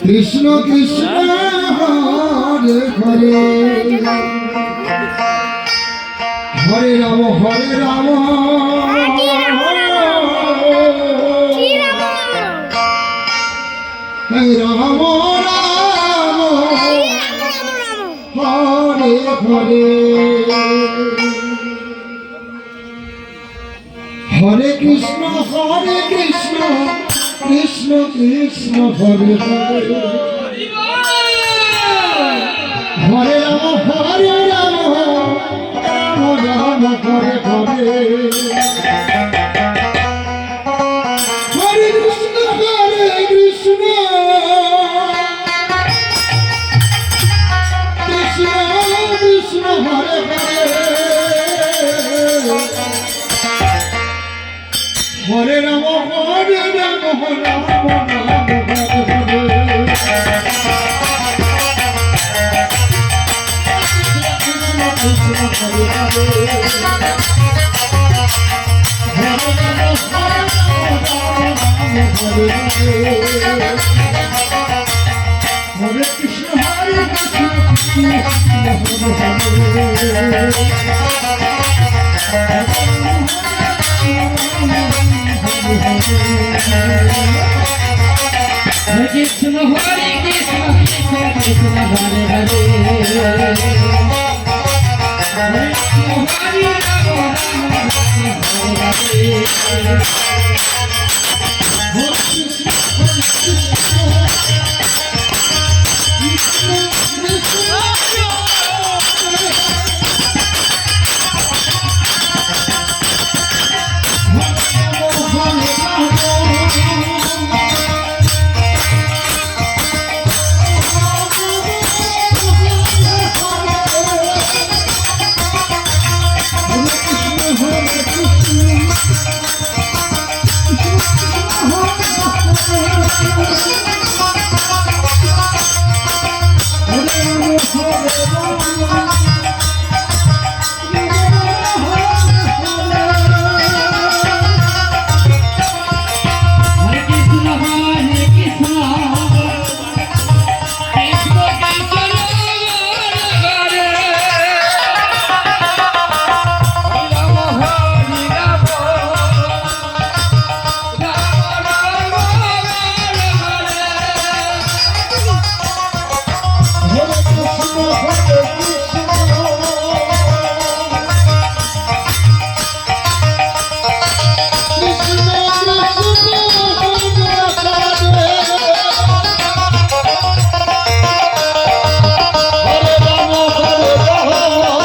কৃষ্ণ কৃষ্ণ হরে হরে হরে রাম হরে রাম রাম রাম হরে হরে হরে কৃষ্ণ কৃষ্ণ কৃষ্ণ হরে হরে হরে রাম হরে রাম রাম রাম হরে হরে হরে কৃষ্ণ কৃষ্ণ কৃষ্ণ হরে হরে হরে রাম হরে রাম রাম রাম হরে হরে কৃষ্ণ হরে কৃষ্ণ হরে কৃষ্ণ হরে হরে কৃষ্ণ কৃষ্ণ কৃষ্ণ হরে হরে হরে রাম হরে রাম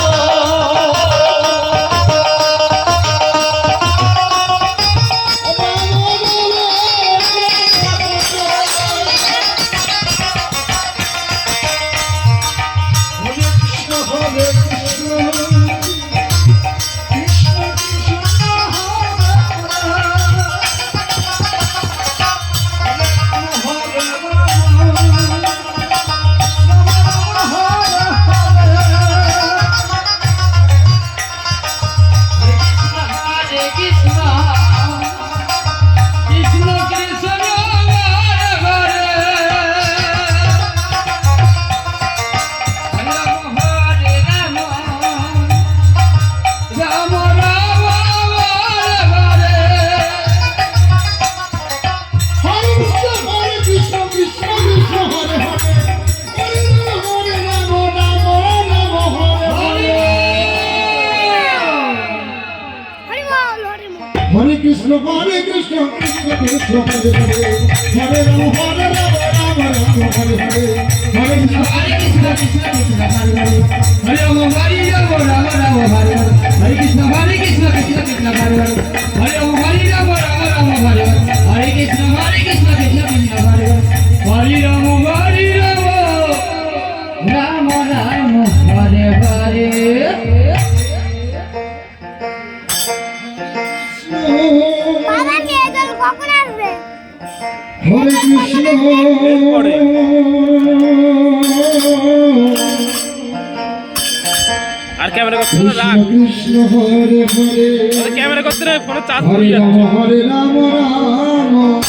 রাম রাম হরে হরে হরে কৃষ্ণ কৃষ্ণ কৃষ্ণ হরে হরে হরে রাম হরে রাম রাম রাম হরে হরে হরে কৃষ্ণ কৃষ্ণ কৃষ্ণ হরে হরে হরে রাম হরে রাম রাম রাম হরে হরে হরে কৃষ্ণ কৃষ্ণ কৃষ্ণ হরে হরে হরে রাম হরে রাম রাম রাম হরে হরে হরে কৃষ্ণ আর camera করতে না রাখ কৃষ্ণ হরে হরে ক্যামেরা করতে না ফোনে চার্জ হরে রাম রাম